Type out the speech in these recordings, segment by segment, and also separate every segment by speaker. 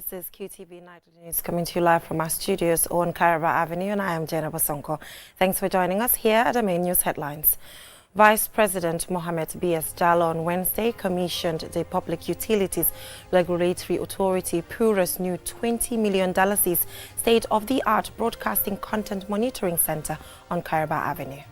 Speaker 1: This is QTV Night News coming to you live from our studios on Caraba Avenue, and I am Jenna Bosonko. Thanks for joining us here at the main news headlines. Vice President Mohamed B.S. Jallow on Wednesday commissioned the Public Utilities Regulatory Authority Pura's new $20 million state-of-the-art broadcasting content monitoring center on Caraba Avenue.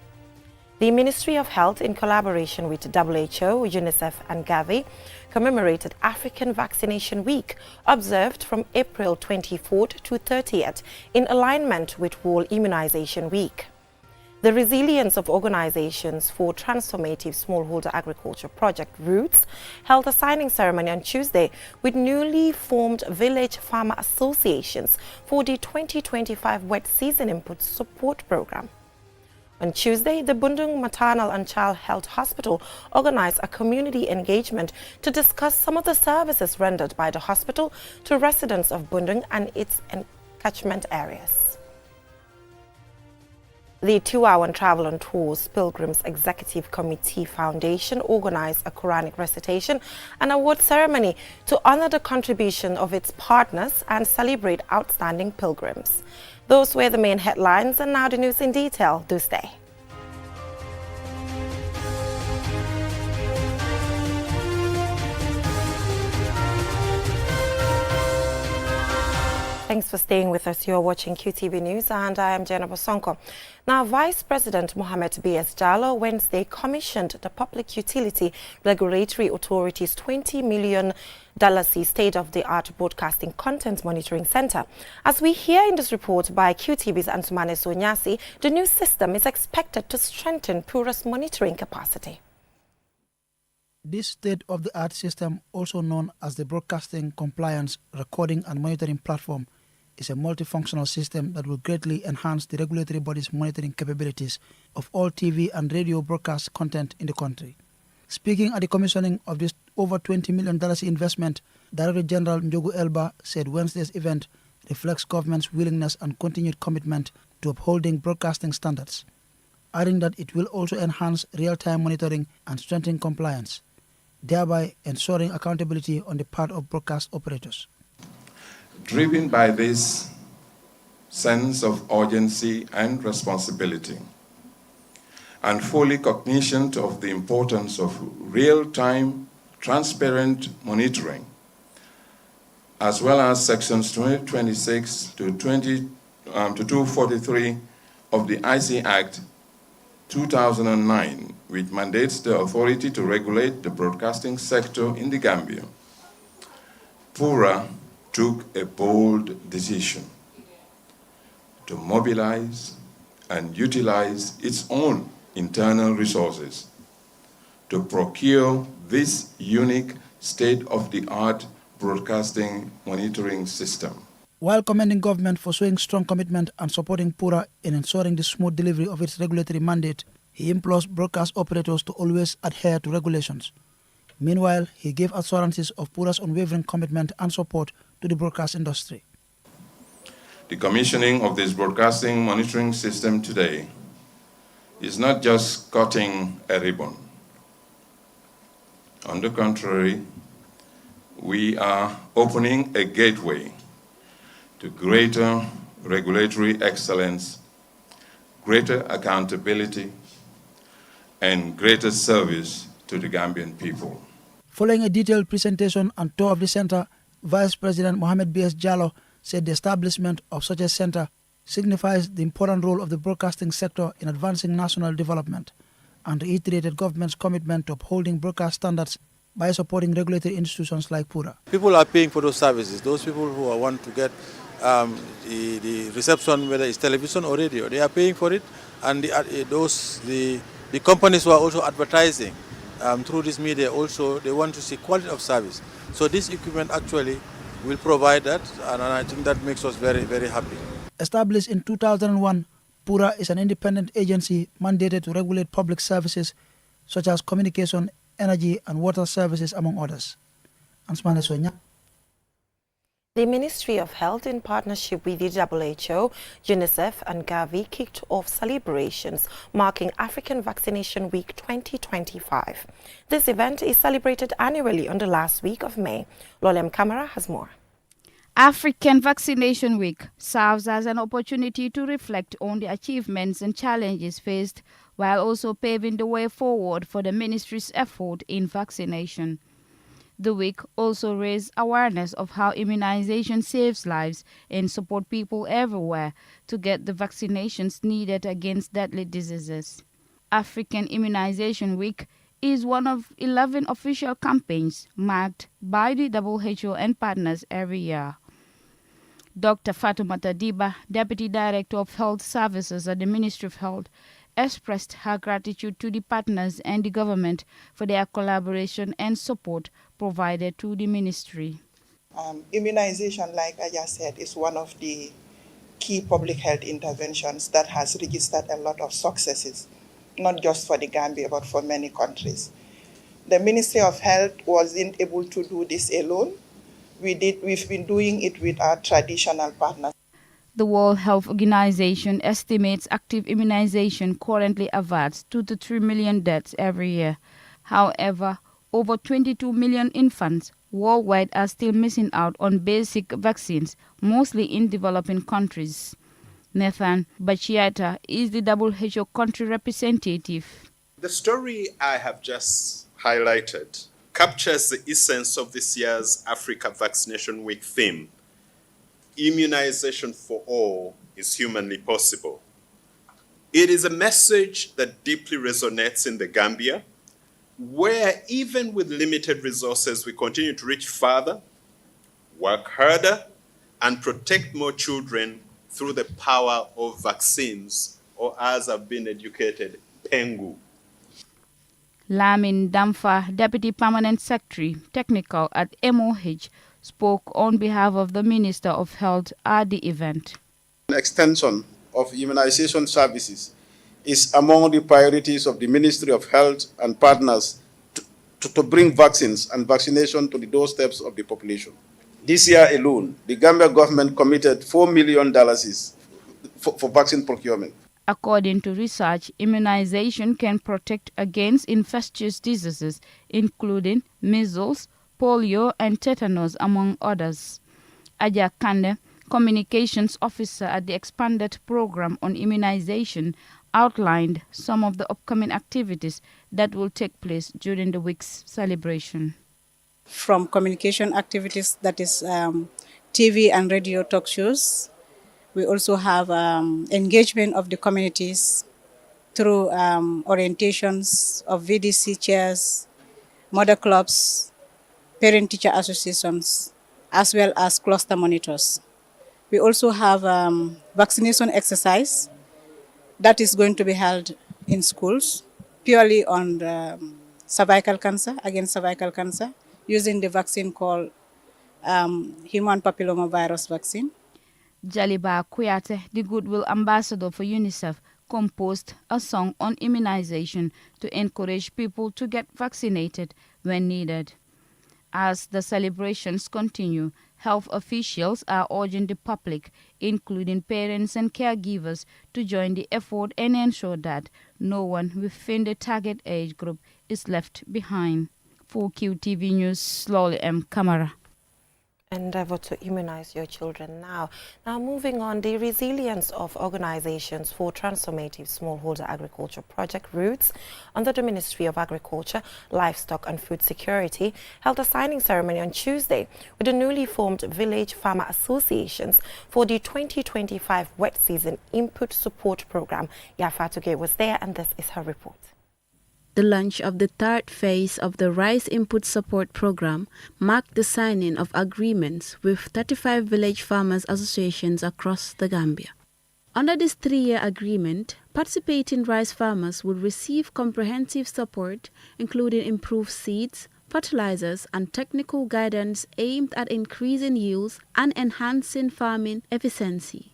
Speaker 1: The Ministry of Health, in collaboration with WHO, UNICEF and Gavi, commemorated African Vaccination Week, observed from April 24th to 30th, in alignment with World Immunization Week. The Resilience of Organizations for Transformative Smallholder Agriculture Project Roots held a signing ceremony on Tuesday with newly formed village farmer associations for the 2025 wet season input support program. On Tuesday, the Bundung Maternal and Child Health Hospital organized a community engagement to discuss some of the services rendered by the hospital to residents of Bundung and its catchment areas. The 2-hour Travel and Tours Pilgrim's Executive Committee Foundation organized a Quranic recitation and award ceremony to honor the contribution of its partners and celebrate outstanding pilgrims. Those were the main headlines, and now the news in detail. Do stay. Thanks for staying with us. You're watching QTV News, and I am Jenna Bosonko. Now, Vice President Mohamed B.S. Jallow Wednesday commissioned the Public Utility Regulatory Authority's $20 million state-of-the-art broadcasting content monitoring center. As we hear in this report by QTV's Ansumane Sonyasi, the new system is expected to strengthen Pura's monitoring capacity.
Speaker 2: This state-of-the-art system, also known as the Broadcasting Compliance Recording and Monitoring Platform, is a multifunctional system that will greatly enhance the regulatory body's monitoring capabilities of all TV and radio broadcast content in the country. Speaking at the commissioning of this over $20 million investment, Director General Njogu Elba said Wednesday's event reflects government's willingness and continued commitment to upholding broadcasting standards, adding that it will also enhance real-time monitoring and strengthen compliance, thereby ensuring accountability on the part of broadcast operators.
Speaker 3: Driven by this sense of urgency and responsibility, and fully cognizant of the importance of real-time, transparent monitoring, as well as sections 226 to 243 of the IC Act 2009, which mandates the authority to regulate the broadcasting sector in the Gambia, Pura took a bold decision to mobilize and utilize its own internal resources to procure this unique state-of-the-art broadcasting monitoring system.
Speaker 2: While commending government for showing strong commitment and supporting Pura in ensuring the smooth delivery of its regulatory mandate, he implores broadcast operators to always adhere to regulations. Meanwhile, he gave assurances of Pura's unwavering commitment and support to the broadcast industry.
Speaker 3: The commissioning of this broadcasting monitoring system today is not just cutting a ribbon. On the contrary, we are opening a gateway to greater regulatory excellence, greater accountability, and greater service to the Gambian people.
Speaker 2: Following a detailed presentation and tour of the center, Vice President Mohamed B.S. Jallow said the establishment of such a center signifies the important role of the broadcasting sector in advancing national development, and reiterated government's commitment to upholding broadcast standards by supporting regulatory institutions like Pura.
Speaker 4: People are paying for those services. Those people who want to get the reception, whether it's television or radio, they are paying for it, and the companies who are also advertising through this media also, they want to see quality of service. So this equipment actually will provide that, and I think that makes us very, very happy.
Speaker 2: Established in 2001, Pura is an independent agency mandated to regulate public services such as communication, energy and water services, among others. Ansumane Sonya.
Speaker 1: The Ministry of Health, in partnership with the WHO, UNICEF and Gavi, kicked off celebrations marking African Vaccination Week 2025. This event is celebrated annually on the last week of May. Lolem Kamara has more.
Speaker 5: African Vaccination Week serves as an opportunity to reflect on the achievements and challenges faced while also paving the way forward for the ministry's effort in vaccination. The week also raised awareness of how immunization saves lives and support people everywhere to get the vaccinations needed against deadly diseases. African Immunization Week is one of 11 official campaigns marked by the WHO and partners every year. Dr. Fatoumata Diba, Deputy Director of Health Services at the Ministry of Health, expressed her gratitude to the partners and the government for their collaboration and support provided to the ministry.
Speaker 6: Immunization, like I just said, is one of the key public health interventions that has registered a lot of successes, not just for the Gambia, but for many countries. The Ministry of Health wasn't able to do this alone. We've been doing it with our traditional partners.
Speaker 5: The World Health Organization estimates active immunization currently averts 2 to 3 million deaths every year. However, over 22 million infants worldwide are still missing out on basic vaccines, mostly in developing countries. Nathan Bachiata is the WHO country representative.
Speaker 7: The story I have just highlighted captures the essence of this year's Africa Vaccination Week theme. Immunization for all is humanly possible. It is a message that deeply resonates in the Gambia, where even with limited resources, we continue to reach farther, work harder, and protect more children through the power of vaccines, or as I've been educated, PENGU.
Speaker 5: Lamin Damfa, Deputy Permanent Secretary, Technical at MOH, spoke on behalf of the Minister of Health at the event.
Speaker 8: Extension of immunization services is among the priorities of the Ministry of Health and partners to bring vaccines and vaccination to the doorsteps of the population. This year alone, the Gambia government committed $4 million for vaccine procurement.
Speaker 5: According to research, immunization can protect against infectious diseases, including measles, polio, and tetanus, among others. Aja Kande, Communications Officer at the Expanded Program on Immunization, outlined some of the upcoming activities that will take place during the week's celebration.
Speaker 9: From communication activities, that is TV and radio talk shows. We also have engagement of the communities through orientations of VDC chairs, mother clubs, parent-teacher associations, as well as cluster monitors. We also have vaccination exercise that is going to be held in schools, purely on cervical cancer, against cervical cancer, using the vaccine called human papillomavirus vaccine.
Speaker 5: Jaliba Kuyate, the Goodwill Ambassador for UNICEF, composed a song on immunization to encourage people to get vaccinated when needed. As the celebrations continue, health officials are urging the public, including parents and caregivers, to join the effort and ensure that no one within the target age group is left behind. For QTV News, Slowly M. Kamara.
Speaker 1: Endeavor to immunize your children now. Now moving on, the resilience of organizations for transformative smallholder agriculture project routes under the Ministry of Agriculture, Livestock and Food Security held a signing ceremony on Tuesday with the newly formed Village Farmer Associations for the 2025 wet season input support program. Yafatuge was there and this is her report.
Speaker 10: The launch of the third phase of the Rice Input Support Program marked the signing of agreements with 35 village farmers associations across the Gambia. Under this 3-year agreement, participating rice farmers will receive comprehensive support, including improved seeds, fertilizers, and technical guidance aimed at increasing yields and enhancing farming efficiency.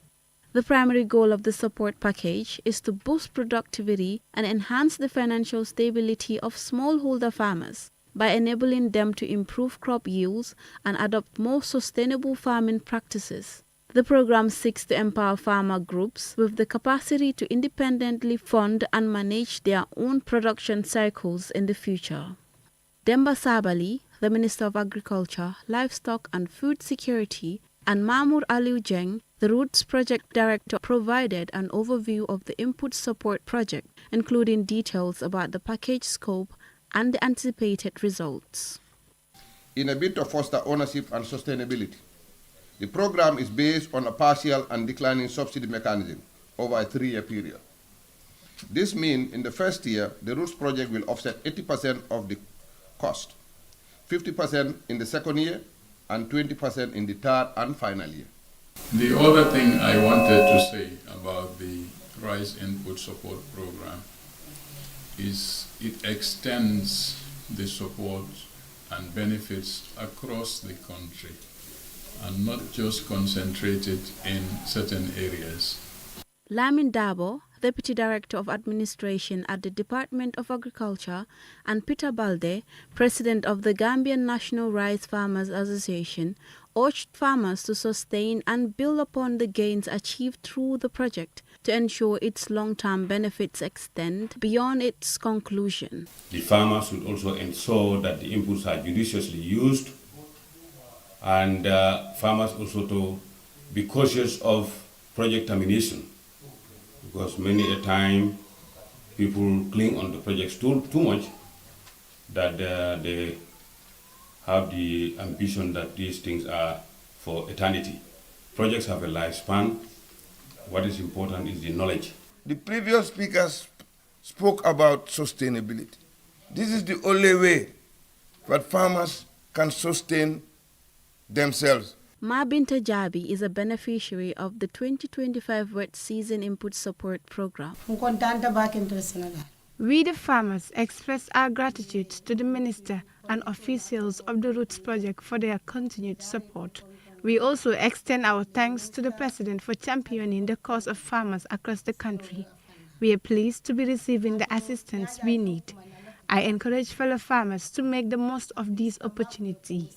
Speaker 10: The primary goal of the support package is to boost productivity and enhance the financial stability of smallholder farmers by enabling them to improve crop yields and adopt more sustainable farming practices. The program seeks to empower farmer groups with the capacity to independently fund and manage their own production cycles in the future. Demba Sabali, the Minister of Agriculture, Livestock and Food Security, and Mahmoud Aliu Jeng, the Roots Project Director, provided an overview of the input support project, including details about the package scope and the anticipated results.
Speaker 11: In a bid to foster ownership and sustainability, the program is based on a partial and declining subsidy mechanism over a 3-year period. This means in the first year, the Roots project will offset 80% of the cost, 50% in the second year, and 20% in the third and final year.
Speaker 12: The other thing I wanted to say about the Rice Input Support Program is it extends the support and benefits across the country and not just concentrated in certain areas.
Speaker 10: Lamin Dabo, Deputy Director of Administration at the Department of Agriculture, and Peter Balde, President of the Gambian National Rice Farmers Association, urged farmers to sustain and build upon the gains achieved through the project to ensure its long-term benefits extend beyond its conclusion.
Speaker 13: The farmers should also ensure that the inputs are judiciously used, and farmers also to be cautious of project termination, because many a time people cling on the projects too much, that they have the ambition that these things are for eternity. Projects have a lifespan. What is important is the knowledge.
Speaker 14: The previous speakers spoke about sustainability. This is the only way that farmers can sustain themselves.
Speaker 10: Ma Binta Jabi is a beneficiary of the 2025 Wet Season Input Support Program.
Speaker 15: We, the farmers, express our gratitude to the Minister and officials of the Roots Project for their continued support. We also extend our thanks to the President for championing the cause of farmers across the country. We are pleased to be receiving the assistance we need. I encourage fellow farmers to make the most of these opportunities.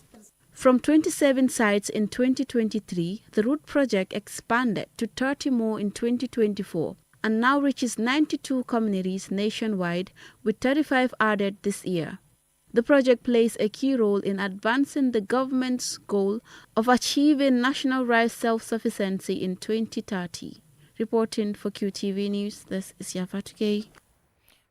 Speaker 10: From 27 sites in 2023, the Root Project expanded to 30 more in 2024 and now reaches 92 communities nationwide, with 35 added this year. The project plays a key role in advancing the government's goal of achieving national rice self-sufficiency in 2030. Reporting for QTV News, this is Yafatuke.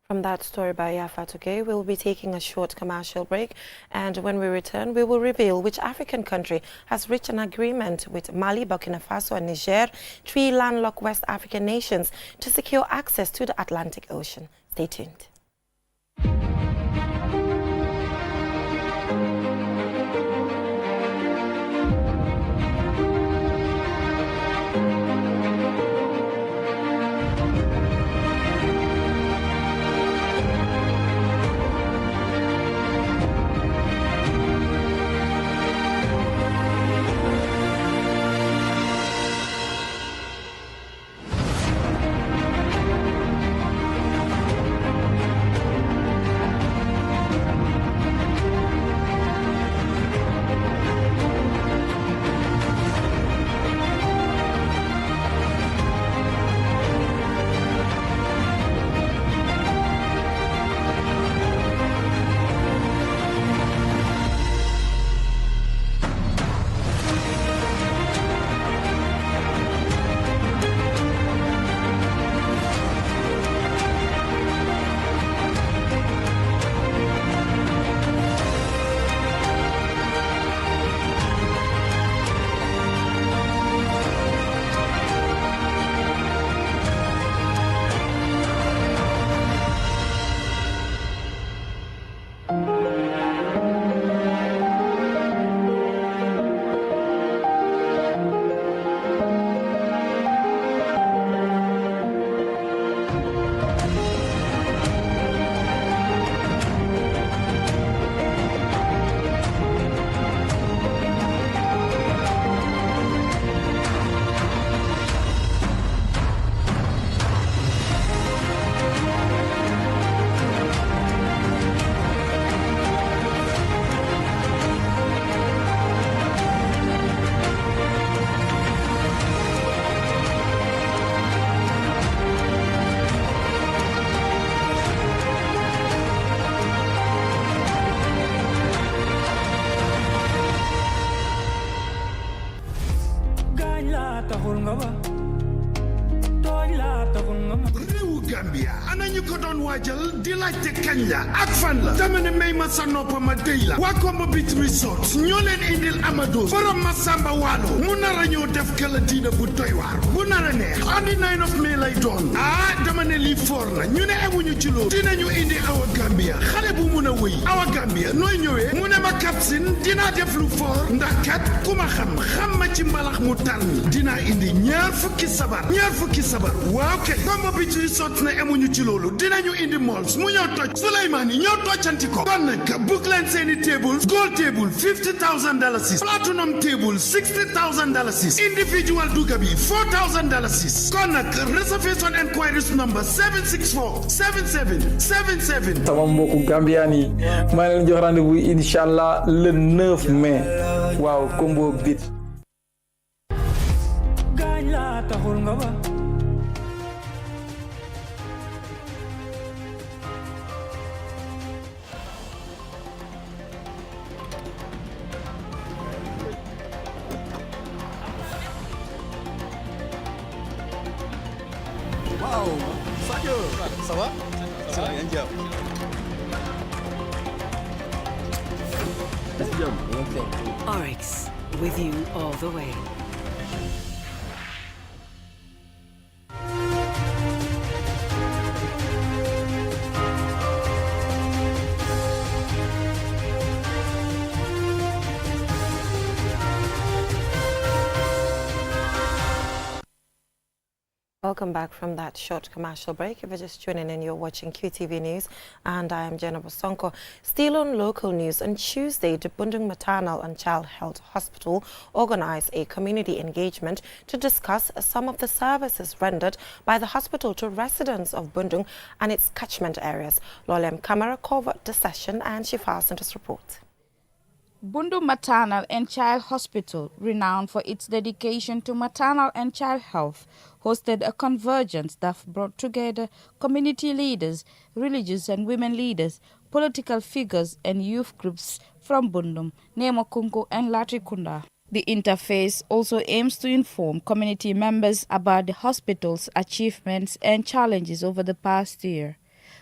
Speaker 1: From that story by Yafatuke, we'll be taking a short commercial break, and when we return, we will reveal which African country has reached an agreement with Mali, Burkina Faso and Niger, 3 landlocked West African nations, to secure access to the Atlantic Ocean. Stay tuned.
Speaker 16: réewu Gambia ana ñu ko doon waajal di laajte kañ la ak fan la dama ne may ma sa nopp ma déy la waa Kombo Beach Resort ñoo leen indil Amados borom ma Samba Waalo mu nar a ñëw def kala diina bu doy waar bu nar a neex on the 9 of May lay doon dama ne lii foor na ñu ne emuñu ci loolu dinañu indi Awa Gambia xale bu mun a wëy Awa Gambia nooy ñëwee mu ne ma kapsin dinaa def lu foor ndax kat ku ma xam ma ci mbalax mu tànn dinaa indi ñaar fukki sabar waaw kay Kombo Beach Resort na emuñu ci loolu dinañu indi malls mu ñëw toj Souleymane yi ñëw toccanti ko kon nag book leen seeni tables gold table $50,000 platinum table $60,000 individual duga bi $4,000 kon nag reservation enquiries number 764-7777
Speaker 17: sama mbokku Gambien yi maa leen jox rendez-vous inshallah le 9 mai waaw Kombo Beach.
Speaker 18: Wow, Sadio, ça va? Ça va, bien.
Speaker 19: Oryx, with you all the way.
Speaker 1: Welcome back from that short commercial break. If you're just tuning in, you're watching QTV News, and I am Jenna Bosonko. Still on local news, on Tuesday, the Bundung Maternal and Child Health Hospital organized a community engagement to discuss some of the services rendered by the hospital to residents of Bundung and its catchment areas. Lolem Kamara covered the session, and she files into this report.
Speaker 5: Bundung Maternal and Child Hospital, renowned for its dedication to maternal and child health, hosted a convergence that brought together community leaders, religious and women leaders, political figures and youth groups from Bundung, Nemokungu and Latrikunda. The interface also aims to inform community members about the hospital's achievements and challenges over the past year,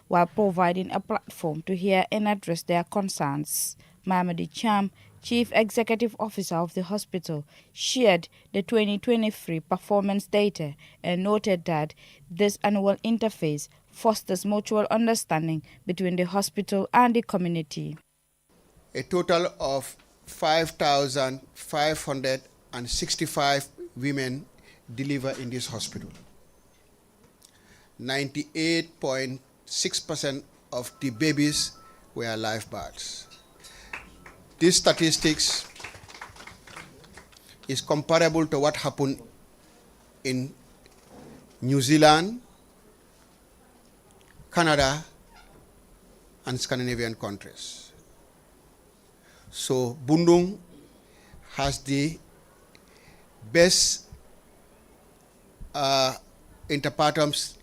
Speaker 5: while providing a platform to hear and address their concerns. Mamadi Cham, Chief Executive Officer of the hospital, shared the 2023 performance data and noted that this annual interface fosters mutual understanding between the hospital and the community.
Speaker 20: A total of 5,565 women deliver in this hospital. 98.6% of the babies were live births. These statistics is comparable to what happened in New Zealand, Canada, and Scandinavian countries. So Bundung has the best interpartum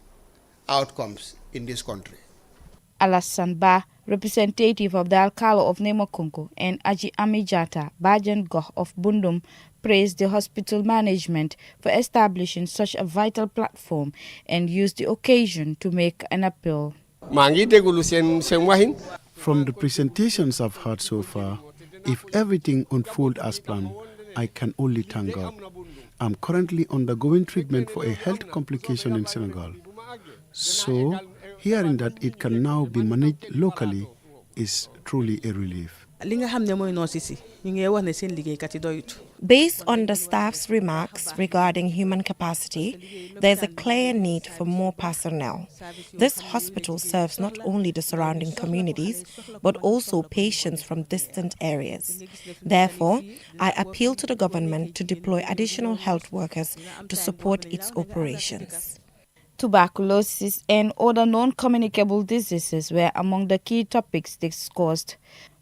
Speaker 20: outcomes in this country.
Speaker 5: Alassane Ba, representative of the Alcalo of Nemokungu, and Aji Amijata, Bajan Goh of Bundung, praised the hospital management for establishing such a vital platform and used the occasion to make an appeal.
Speaker 21: From the presentations I've heard so far, if everything unfolds as planned, I can only thank God. I'm currently undergoing treatment for a health complication in Senegal. So, hearing that it can now be managed locally is truly a relief.
Speaker 1: Based on the staff's remarks regarding human capacity, there's a clear need for more personnel. This hospital serves not only the surrounding communities, but also patients from distant areas. Therefore, I appeal to the government to deploy additional health workers to support its operations.
Speaker 5: Tuberculosis and other non-communicable diseases were among the key topics discussed.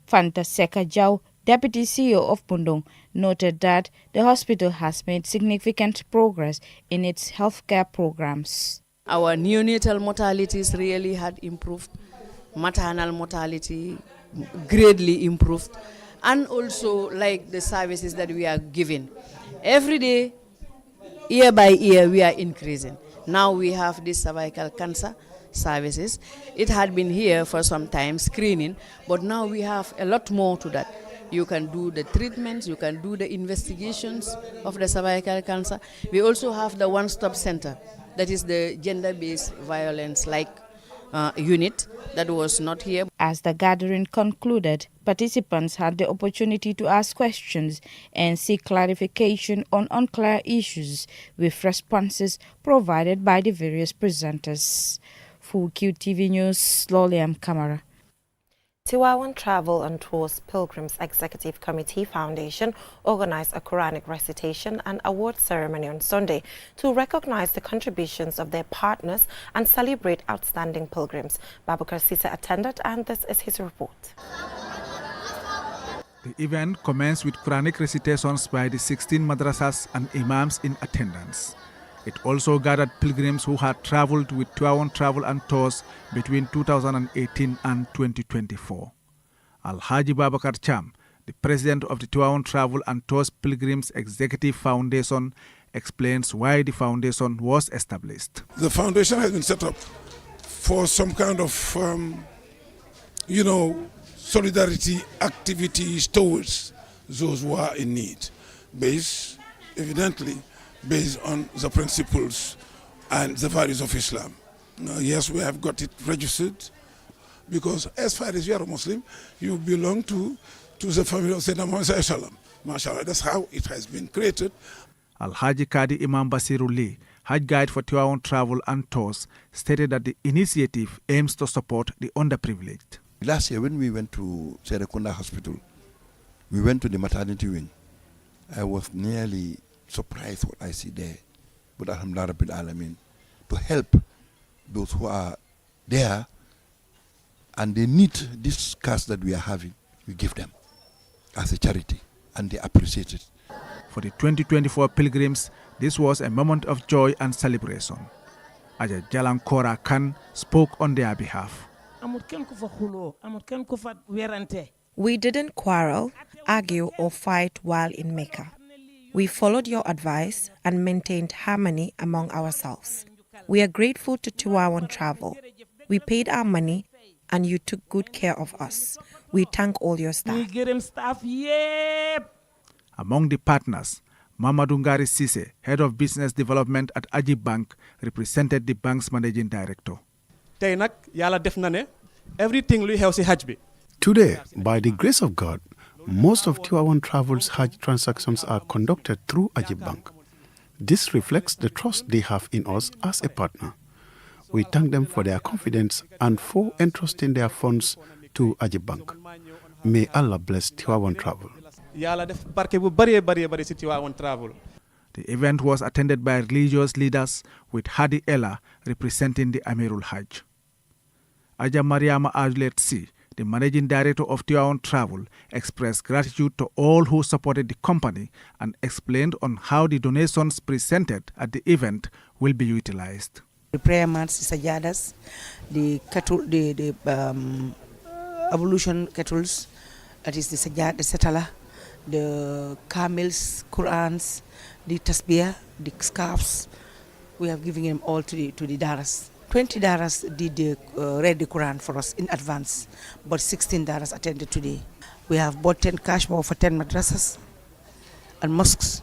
Speaker 5: Fanta Seka Jau, Deputy CEO of Bundung, noted that the hospital has made significant progress in its healthcare programs.
Speaker 22: Our neonatal mortalities really had improved, maternal mortality greatly improved, and also like the services that we are giving. Every day, year by year we are increasing. Now we have this cervical cancer services. It had been here for some time, screening, but now we have a lot more to that. You can do the treatments, you can do the investigations of the cervical cancer. We also have the one-stop center, that is the gender-based violence unit that was not here.
Speaker 5: As the gathering concluded, participants had the opportunity to ask questions and seek clarification on unclear issues with responses provided by the various presenters. For QTV News, Loliam Kamara.
Speaker 1: Tiwawan Travel and Tours Pilgrim's Executive Committee Foundation organized a Quranic recitation and award ceremony on Sunday to recognize the contributions of their partners and celebrate outstanding pilgrims. Babukar Sisa attended, and this is his report.
Speaker 3: The event commenced with Quranic recitations by the 16 madrasas and imams in attendance. It also gathered pilgrims who had traveled with Tiwawan Travel and Tours between 2018 and 2024. Al-Haji Babakar Cham, the president of the Tiwawan Travel and Tours Pilgrims Executive Foundation, explains why the foundation was established.
Speaker 16: The foundation has been set up for some kind of, solidarity activities towards those who are in need, evidently based on the principles and the values of Islam. Yes, we have got it registered because as far as you are a Muslim, you belong to the family of Sayyidina Muhammad sallallahu alaihi wasallam. MashaAllah, that's how it has been created.
Speaker 3: Al-Haji Kadi Imam Basiruli, Hajj Guide for Tiwawan Travel and Tours, stated that the initiative aims to support the underprivileged.
Speaker 4: Last year when we went to Serekunda Hospital, we went to the maternity wing. I was nearly surprised what I see there. But Alhamdulillah Rabbil Alameen, to help those who are there and they need this cars that we are having, we give them as a charity and they appreciate it.
Speaker 3: For the 2024 pilgrims, this was a moment of joy and celebration. Aja Jalankora Khan spoke on their behalf.
Speaker 1: We didn't quarrel, argue or fight while in Mecca. We followed your advice and maintained harmony among ourselves. We are grateful to Tiwawan Travel. We paid our money and you took good care of us. We thank all your staff.
Speaker 3: Among the partners, Mamadou Ngari Sise, Head of Business Development at Ajib Bank, represented the bank's managing director.
Speaker 21: Today, by the grace of God, most of Tiwawan Travel's Hajj transactions are conducted through Ajib Bank. This reflects the trust they have in us as a partner. We thank them for their confidence and for entrusting their funds to Ajib Bank. May Allah bless Tiwawan Travel.
Speaker 3: The event was attended by religious leaders with Hadi Ella representing the Amirul Hajj. Aja Mariama Ajlet Si, the managing director of Tiwawan Travel, expressed gratitude to all who supported the company and explained on how the donations presented at the event will be utilized.
Speaker 23: The prayer mats, the sajadas, the ablution kettles, that is the sajad, the setala, the camels, Qurans, the tasbih, the scarves. We have given them all to the daras. 20 daras did read the Quran for us in advance, but 16 daras attended today. We have bought 10 cash for 10 madrasas and mosques.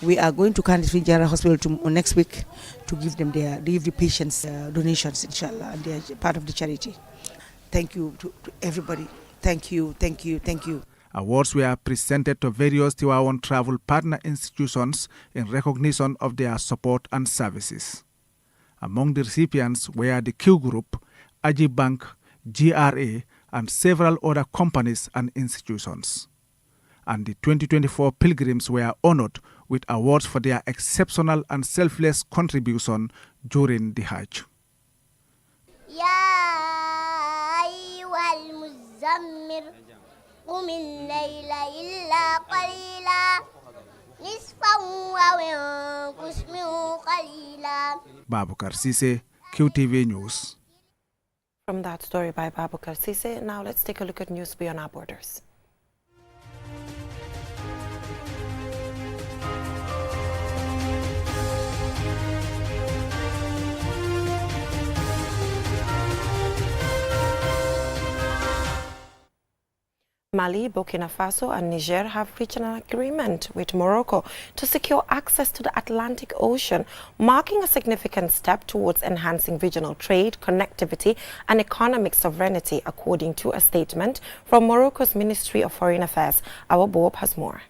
Speaker 23: We are going to Kandis General Hospital next week to give them the patients donations, inshallah, and they are part of the charity. Thank you to everybody. Thank you, thank you, thank you.
Speaker 3: Awards were presented to various Tiwawan Travel partner institutions in recognition of their support and services. Among the recipients were the Q Group, Ajib Bank, GRA, and several other companies and institutions. And the 2024 pilgrims were honored with awards for their exceptional and selfless contribution during the Hajj. Babukar Sise, QTV News.
Speaker 1: From that story by Babukar Sise, now let's take a look at news beyond our borders. Mali, Burkina Faso and Niger have reached an agreement with Morocco to secure access to the Atlantic Ocean, marking a significant step towards enhancing regional trade, connectivity and economic sovereignty, according to a statement from Morocco's Ministry of Foreign Affairs. Our Bob has more.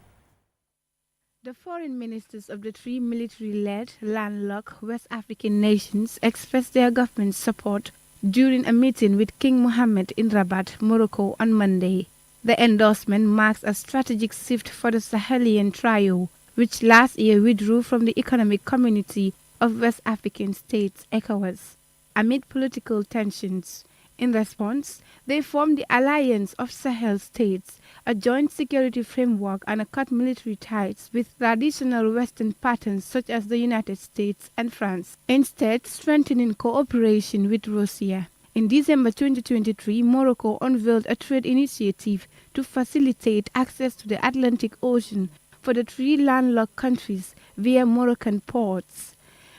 Speaker 15: The foreign ministers of the three military-led, landlocked West African nations expressed their government's support during a meeting with King Mohammed in Rabat, Morocco on Monday. The endorsement marks a strategic shift for the Sahelian trio, which last year withdrew from the Economic Community of West African States, ECOWAS, amid political tensions. In response, they formed the Alliance of Sahel States, a joint security framework and cut military ties with traditional Western patterns such as the United States and France, instead strengthening cooperation with Russia. In December 2023, Morocco unveiled a trade initiative to facilitate access to the Atlantic Ocean for the three landlocked countries via Moroccan ports.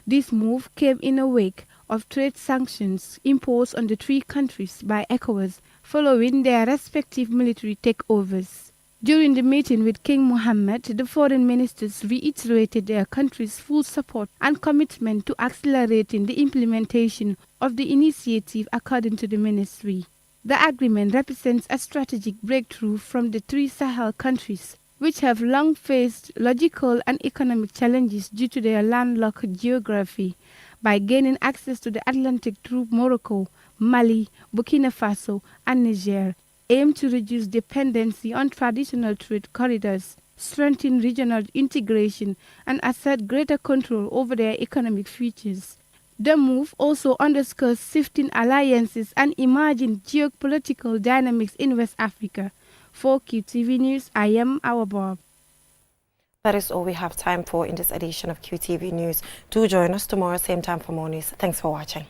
Speaker 15: This move came in the wake of trade sanctions imposed on the three countries by ECOWAS following their respective military takeovers. During the meeting with King Mohammed, the foreign ministers reiterated their country's full support and commitment to accelerating the implementation of the initiative, according to the ministry. The agreement represents a strategic breakthrough from the three Sahel countries, which have long faced logistical and economic challenges due to their landlocked geography. By gaining access to the Atlantic through Morocco, Mali, Burkina Faso and Niger, aim to reduce dependency on traditional trade corridors, strengthen regional integration, and assert greater control over their economic futures. The move also underscores shifting alliances and emerging geopolitical dynamics in West Africa. For QTV News, I am our Bob.
Speaker 1: That is all we have time for in this edition of QTV News. Do join us tomorrow, same time for more news. Thanks for watching.